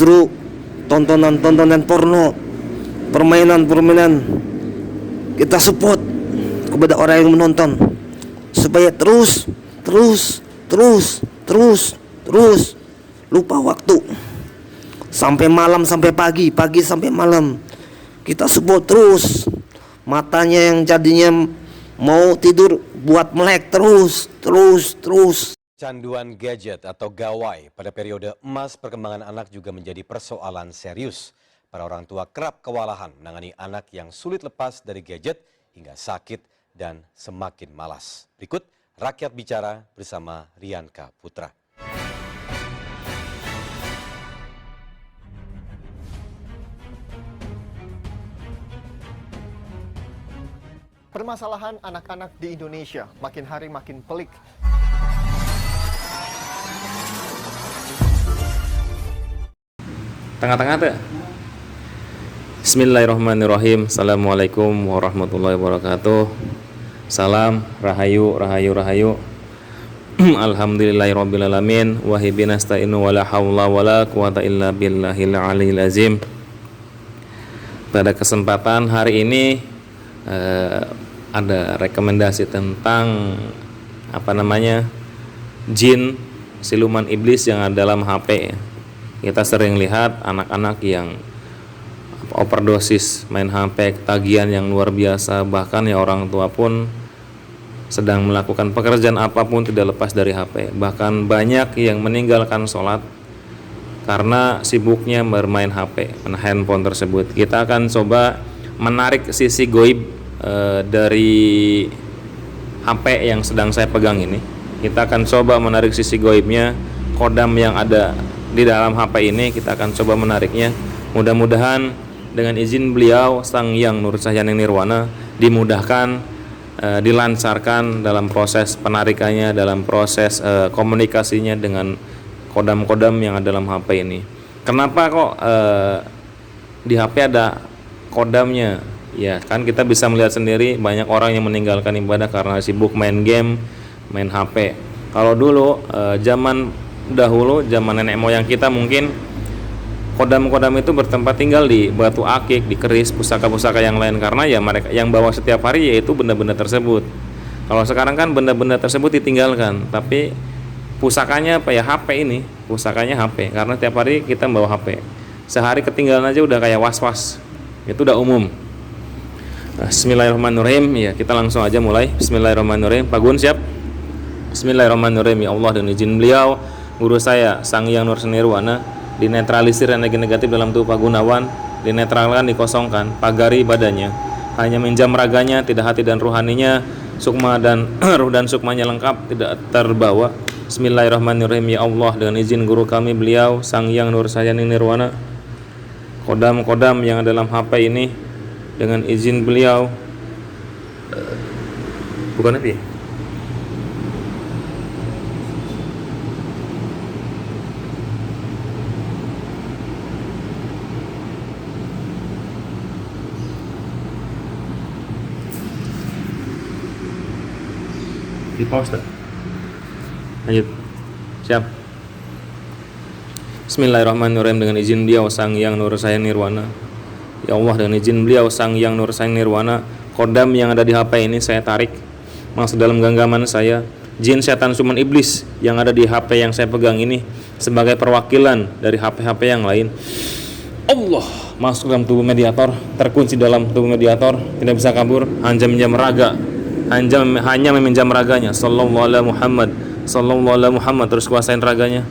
justru tontonan-tontonan porno, permainan-permainan. Kita support kepada orang yang menonton supaya terus lupa waktu sampai malam, sampai pagi sampai malam. Kita support terus. Matanya yang jadinya mau tidur buat melek terus. Canduan gadget atau gawai pada periode emas perkembangan anak juga menjadi persoalan serius. Para orang tua kerap kewalahan menangani anak yang sulit lepas dari gadget hingga sakit dan semakin malas. Berikut Rakyat Bicara bersama Rianka Putra. Permasalahan anak-anak di Indonesia makin hari makin pelik. Tengah-tengah tuh. Bismillahirrahmanirrahim. Assalamualaikum warahmatullahi wabarakatuh. Salam rahayu. Alhamdulillahirrabbilalamin. Wahibi nasta'inu wala hawla wala quwata illa billahil aliyil azim. Pada kesempatan hari ini ada rekomendasi tentang jin, siluman iblis yang ada dalam HP. Kita sering lihat anak-anak yang overdosis main HP, ketagihan yang luar biasa. Bahkan ya orang tua pun sedang melakukan pekerjaan apapun tidak lepas dari HP. Bahkan banyak yang meninggalkan sholat karena sibuknya bermain HP, handphone tersebut. Kita akan coba menarik sisi goib dari HP yang sedang saya pegang ini. Kita akan coba menarik sisi goibnya, kodam yang ada di dalam HP ini. Kita akan coba menariknya. Mudah-mudahan dengan izin beliau Sang Hyang Nursahyani Nirwana dimudahkan, dilancarkan dalam proses penarikannya, dalam proses komunikasinya dengan kodam-kodam yang ada dalam HP ini. Kenapa kok di HP ada kodamnya? Ya kan kita bisa melihat sendiri banyak orang yang meninggalkan ibadah karena sibuk main game, main HP. Kalau dulu zaman dahulu, zaman nenek moyang kita, mungkin kodam-kodam itu bertempat tinggal di batu akik, di keris, pusaka-pusaka yang lain, karena ya mereka yang bawa setiap hari yaitu benda-benda tersebut. Kalau sekarang kan benda-benda tersebut ditinggalkan, tapi pusakanya apa ya, HP ini, pusakanya HP, karena tiap hari kita bawa HP. Sehari ketinggalan aja udah kayak was-was, itu udah umum. Bismillahirrahmanirrahim. Ya, kita langsung aja mulai. Bismillahirrahmanirrahim. Pak Gun siap? Bismillahirrahmanirrahim. Ya Allah, dan izin beliau, guru saya Sang Hyang Nursahyani Nirwana, dinetralisir energi negatif dalam tubuh Pak Gunawan, dinetralkan, dikosongkan, pagari badannya, hanya minjam raganya, tidak hati dan ruhaninya, sukma dan ruh dan sukmanya lengkap, tidak terbawa. Bismillahirrahmanirrahim. Ya Allah, dengan izin guru kami beliau Sang Hyang Nursahyani Nirwana, kodam-kodam yang ada dalam HP ini dengan izin beliau, bukan apa ya? Di pause tak? Lanjut. Siap. Bismillahirrahmanirrahim. Dengan izin beliau Sang Hyang Nursahyani Nirwana. Ya Allah, dengan izin beliau Sang Hyang Nursahyani Nirwana, kodam yang ada di HP ini saya tarik masuk dalam genggaman saya. Jin, setan, siluman iblis yang ada di HP yang saya pegang ini sebagai perwakilan dari HP-HP yang lain, Allah masuk dalam tubuh mediator, terkunci dalam tubuh mediator, tidak bisa kabur, hanya meminjam raga, hanya meminjam raganya. Sallallahu alaihi Muhammad, sallallahu alaihi Muhammad. Terus kuasain raganya.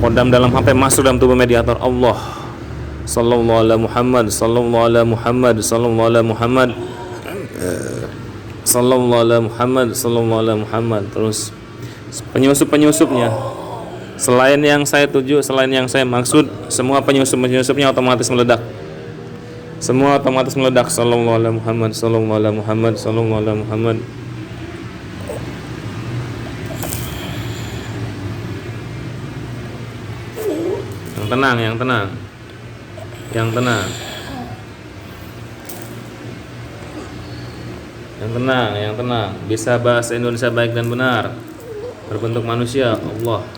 Kodam dalam HP masuk dalam tubuh mediator. Allah, sallallahu alaihi Muhammad, sallallahu alaihi Muhammad, sallallahu alaihi Muhammad, sallallahu alaihi Muhammad, sallallahu alaihi Muhammad. Terus penyusup-penyusupnya, selain yang saya tuju, selain yang saya maksud, semua penyusup-penyusupnya otomatis meledak. Semua otomatis meledak. Sallallahu alaihi Muhammad, sallallahu alaihi Muhammad, sallallahu alaihi Muhammad. Yang tenang. Bisa bahasa Indonesia baik dan benar, berbentuk manusia. Allah.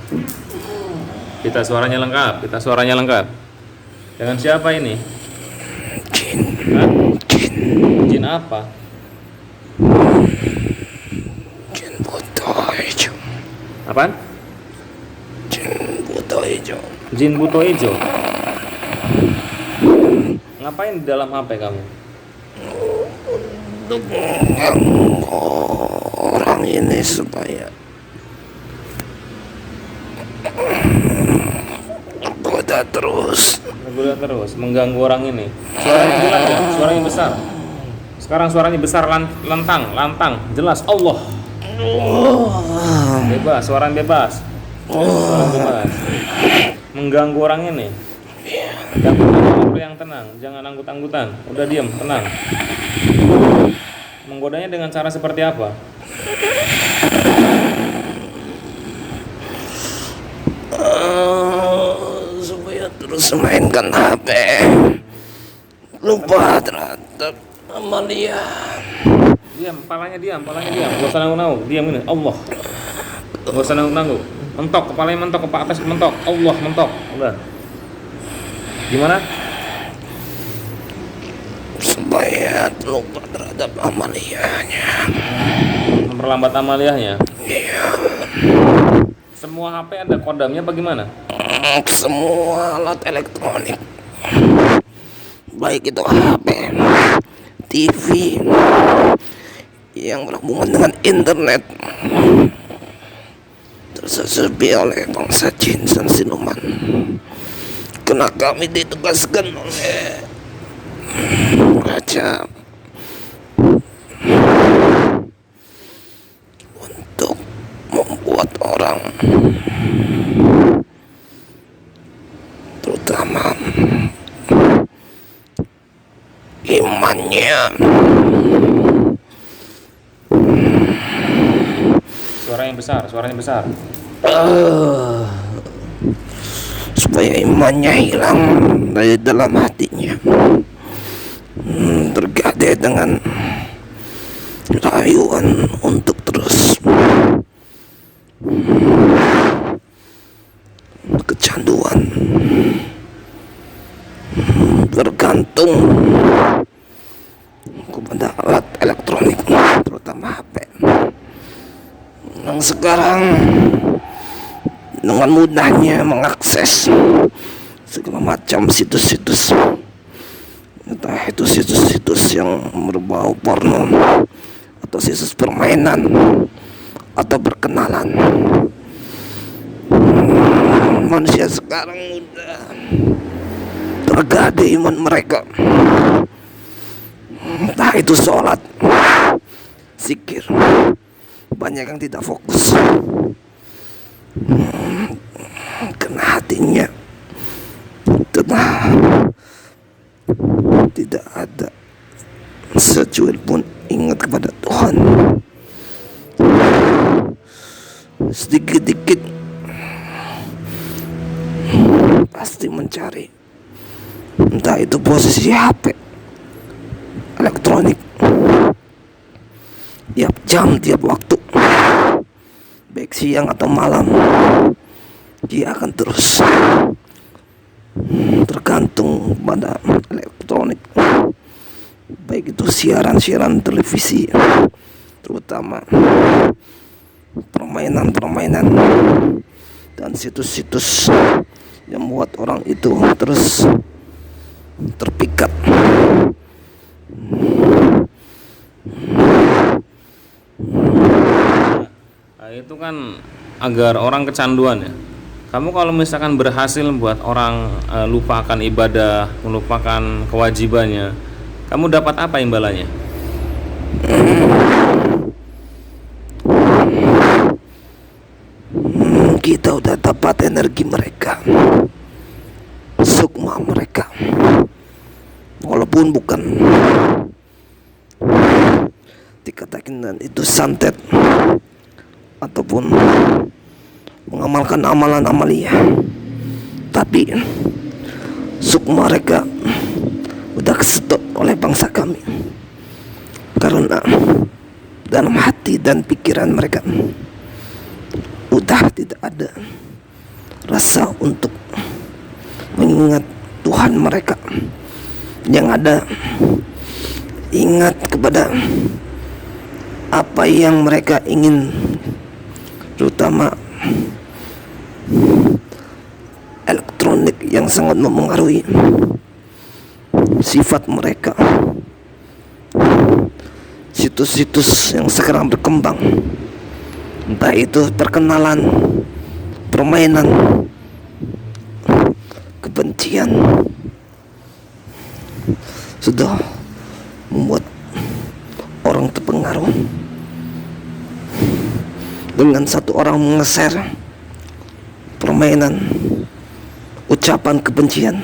Kita suaranya lengkap, kita suaranya lengkap. Dengan siapa ini? Jin. Hah? Jin. Jin apa? Jin buta hijau. Apaan? Jin buta hijau. Jin buto hijau. Ngapain di dalam HP kamu? Untuk mengganggu orang ini supaya goda terus. Bergoda terus, mengganggu orang ini. Suaranya jelas ya? Suaranya besar. Sekarang suaranya besar, lantang, jelas. Allah. Bebas, suaranya bebas. Suaranya bebas. Mengganggu orang ini. Kamu yang tenang, jangan anggut-anggutan. Udah diam, tenang. Menggodanya dengan cara seperti apa? Supaya terus mainkan HP, lupa terhadap Amalia. Diam, palanya diam. Gak usah nanggung-nanggung, diam ini. Allah. Gak usah nanggung-nanggung. Mentok, kepalanya mentok, ke atas mentok. Allah, mentok. Udah. Gimana? Supaya lupa terhadap Amalianya. Memperlambat amaliyahnya. Iya. Semua HP ada kodamnya bagaimana? Semua alat elektronik, baik itu HP, TV, yang berhubungan dengan internet, tersesepi oleh bangsa jin dan siluman. Karena kami ditugaskan oleh Raja untuk membuat orang, terutama imannya, suaranya besar. supaya imannya hilang dari dalam hatinya, tergadai dengan rayuan untuk terus kecanduan, bergantung kepada alat elektronik, terutama HP, yang sekarang dengan mudahnya mengakses segala macam situs-situs, entah itu situs-situs yang berbau porno atau situs permainan atau berkenalan. Manusia sekarang udah tergadai iman mereka, entah itu sholat, zikir, banyak yang tidak fokus karena hatinya tidak ada secuil pun ingat kepada Tuhan. Sedikit-sedikit pasti mencari, entah itu posisi HP elektronik, tiap jam, tiap waktu, baik siang atau malam, dia akan terus tergantung pada elektronik, baik itu siaran-siaran televisi, terutama permainan-permainan dan situs-situs yang membuat orang itu terus terpikat. Nah, itu kan agar orang kecanduan ya. Kamu kalau misalkan berhasil membuat orang lupakan ibadah, melupakan kewajibannya, kamu dapat apa imbalannya? Kita udah dapat energi mereka, sukma mereka, walaupun bukan dikatakan itu santet ataupun mengamalkan amalan amalia, tapi sukma mereka udah kesedot oleh bangsa kami, karena dalam hati dan pikiran mereka udah tidak ada rasa untuk mengingat Tuhan mereka. Yang ada ingat kepada apa yang mereka ingin, terutama elektronik yang sangat mempengaruhi sifat mereka. Situs-situs yang sekarang berkembang, entah itu perkenalan, permainan, kebencian, sudah membuat orang terpengaruh. Dengan satu orang menge-share permainan, ucapan kebencian,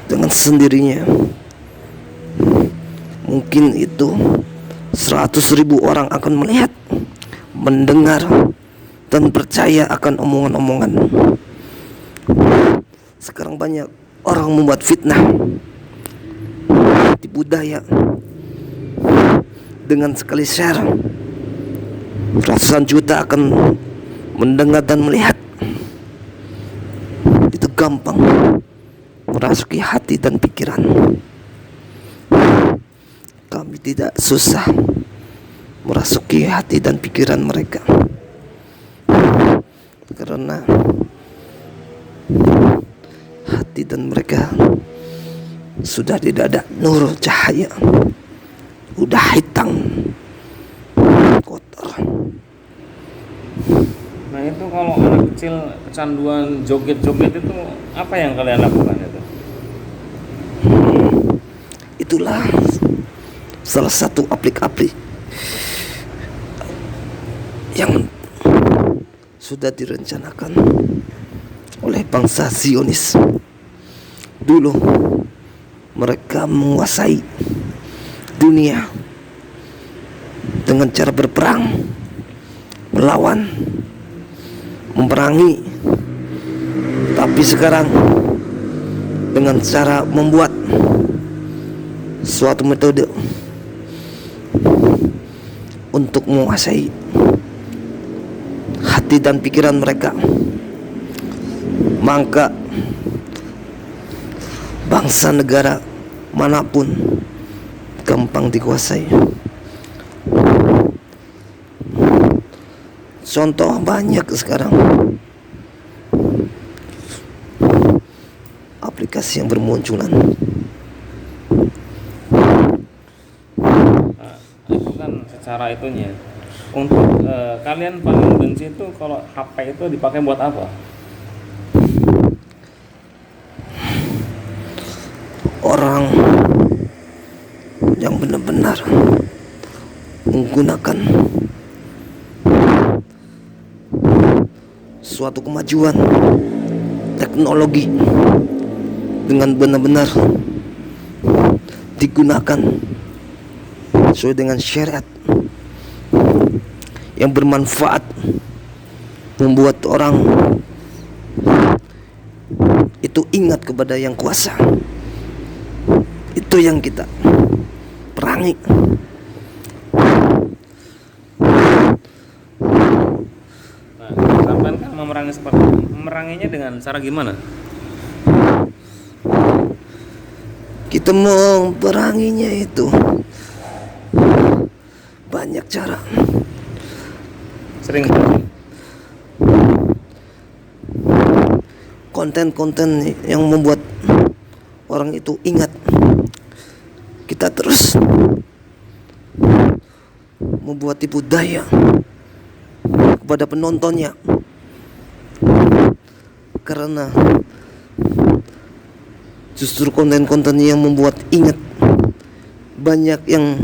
dengan sendirinya mungkin itu 100.000 orang akan melihat, mendengar, dan percaya akan omongan-omongan. Sekarang banyak orang membuat fitnah di budaya. Dengan sekali share, ratusan juta akan mendengar dan melihat. Itu gampang merasuki hati dan pikiran. Kami tidak susah merasuki hati dan pikiran mereka, karena hati dan mereka sudah tidak ada nur cahaya, udah hitam, kotor. Nah itu kalau anak kecil kecanduan joget-joget itu apa yang kalian lakukan itu? Itulah salah satu aplik-aplik yang sudah direncanakan oleh bangsa Zionis. Dulu mereka menguasai dunia dengan cara berperang, melawan, memerangi. Tapi sekarang dengan cara membuat suatu metode untuk menguasai hati dan pikiran mereka, maka bangsa negara manapun gampang dikuasai. Contoh banyak sekarang aplikasi yang bermunculan. Nah, itu kan secara itunya. Untuk kalian paling benci itu kalau HP itu dipakai buat apa? Orang yang benar-benar menggunakan suatu kemajuan teknologi dengan benar-benar digunakan sesuai dengan syariat yang bermanfaat, membuat orang itu ingat kepada yang kuasa. Itu yang kita perangi. Nah, sampean kan memerangi seperti itu. Memeranginya dengan cara gimana? Kita memeranginya itu banyak cara. Sering Konten-konten yang membuat orang itu ingat, kita terus membuat tipu daya kepada penontonnya, karena justru konten-konten yang membuat ingat. Banyak yang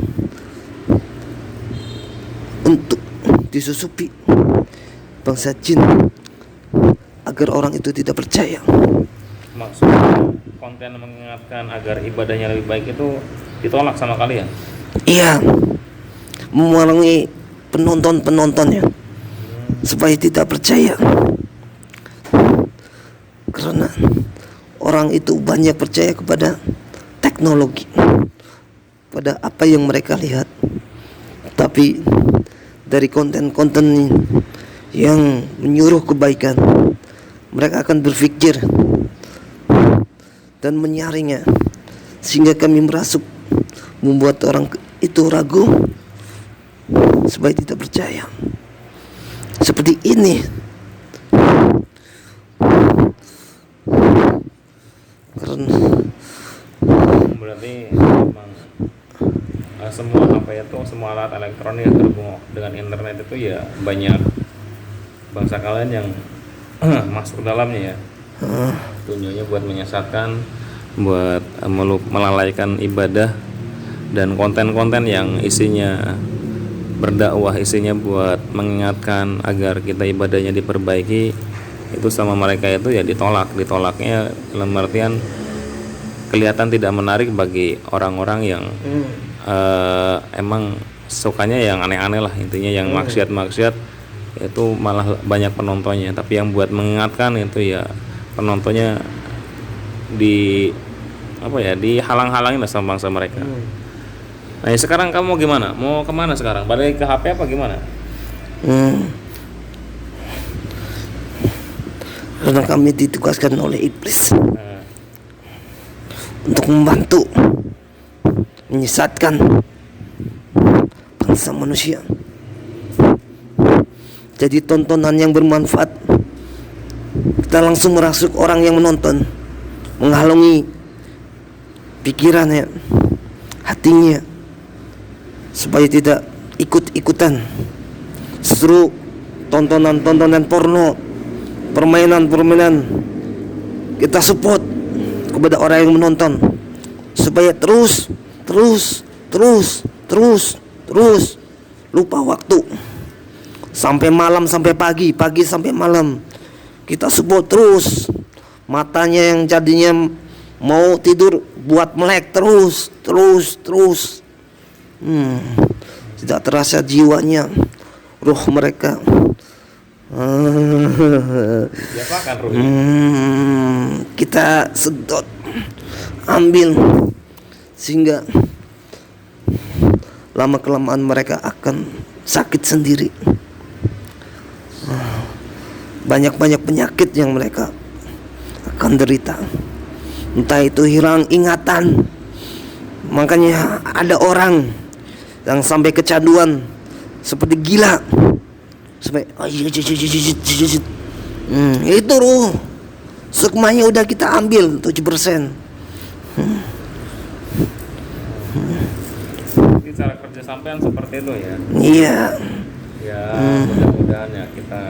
untuk disusupi bangsa jin agar orang itu tidak percaya. maksudnya konten mengingatkan agar ibadahnya lebih baik itu ditolak sama kalian? Iya, memerangi penontonnya supaya tidak percaya, karena orang itu banyak percaya kepada teknologi, pada apa yang mereka lihat. Tapi dari konten-konten yang menyuruh kebaikan, mereka akan berpikir dan menyaringnya, sehingga kami merasuk, membuat orang itu ragu supaya tidak percaya. Seperti ini. Karena Berarti memang semua HP itu, semua alat elektronik yang terhubung dengan internet itu ya banyak bangsa kalian yang masuk dalamnya ya. Tujuannya buat menyesatkan, buat melalaikan ibadah, dan konten-konten yang isinya berdakwah, isinya buat mengingatkan agar kita ibadahnya diperbaiki, itu sama mereka itu ya ditolaknya dalam artian kelihatan tidak menarik bagi orang-orang yang emang sukanya yang aneh-aneh lah, intinya yang maksiat-maksiat itu malah banyak penontonnya. Tapi yang buat mengingatkan itu ya penontonnya dihalang-halangin lah sama bangsa mereka. Nah sekarang kamu mau gimana? Mau kemana sekarang? Balik ke HP apa gimana? Karena kami ditugaskan oleh iblis untuk membantu menyesatkan bangsa manusia. Jadi tontonan yang bermanfaat, kita langsung merasuk orang yang menonton, menghalangi pikirannya, hatinya, supaya tidak ikut-ikutan seru tontonan-tontonan porno, permainan-permainan. Kita support kepada orang yang menonton supaya terus lupa waktu sampai malam, sampai pagi sampai malam. Kita support terus, matanya yang jadinya mau tidur buat melek terus. Tidak terasa jiwanya, ruh mereka. Diapakan Ruhi? Kita sedot, ambil, sehingga lama kelamaan mereka akan sakit sendiri. Banyak penyakit yang mereka akan derita. Entah itu hilang ingatan. Makanya ada orang yang sampai kecanduan seperti gila, sampai itu ruh sukmanya udah kita ambil 7%. Jadi cara kerja sampean seperti itu ya? Iya. Ya mudah-mudahan ya kita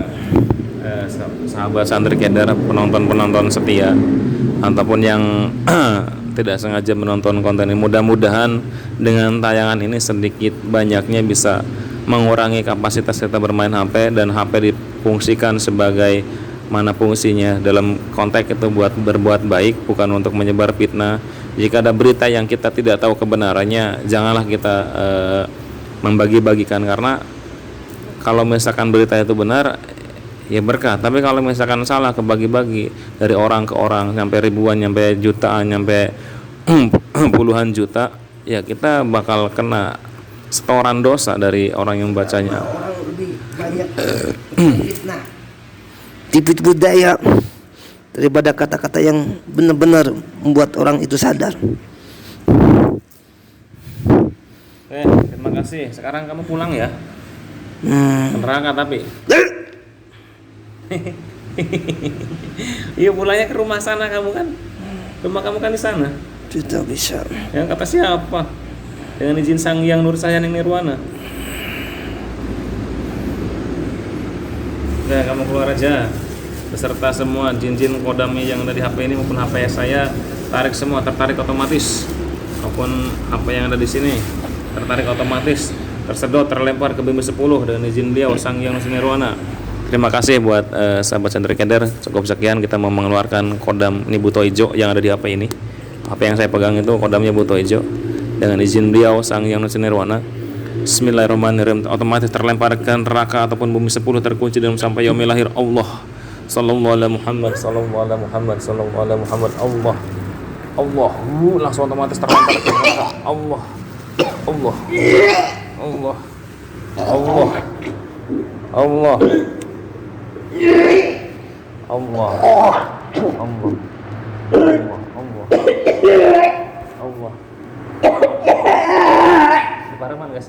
sahabat santri Kedar, penonton setia ataupun yang tidak sengaja menonton konten ini, mudah-mudahan dengan tayangan ini sedikit banyaknya bisa mengurangi kapasitas kita bermain HP, dan HP difungsikan sebagai mana fungsinya dalam konteks itu buat berbuat baik, bukan untuk menyebar fitnah. Jika ada berita yang kita tidak tahu kebenarannya, janganlah kita membagi-bagikan, karena kalau misalkan berita itu benar ya berkah, tapi kalau misalkan salah kebagi-bagi dari orang ke orang sampai ribuan, sampai jutaan, sampai puluhan juta, ya kita bakal kena setoran dosa dari orang yang bacanya. Orang lebih banyak fitnah, tipu daya daripada kata-kata yang benar-benar membuat orang itu sadar. Terima kasih. Sekarang kamu pulang ya. Ke neraka tapi. Iya, pulangnya ke rumah sana kamu kan. Rumah kamu kan di sana. Tidak bisa. Yang kata siapa? Dengan izin Sang Hyang Nur Sayaning Nirwana. Udah, kamu keluar aja. Beserta semua jin-jin kodami yang ada di HP ini maupun HP saya, tarik semua, tertarik otomatis. Maupun HP yang ada di sini tertarik otomatis, tersedot, terlempar ke BIM 10 dengan izin beliau Sang Hyang Nur Nirwana. Terima kasih buat sahabat santri Kedar. Cukup sekian kita mau mengeluarkan kodam ini Buto Ijo yang ada di HP ini. HP yang saya pegang itu kodamnya Buto Ijo. Dengan izin beliau Sang Hyang Nur Nirwana. Bismillahirrahmanirrahim. Otomatis terlempar ke neraka ataupun bumi 10, terkunci dalam sampai yaumil lahir Allah. Sallallahu alaihi Muhammad, sallallahu alaihi Muhammad, sallallahu alaihi Muhammad. Allah. Langsung otomatis terlempar ke neraka. Allah. Allah. Allah. Allah. Allah. Allah. Di Pareman, guys.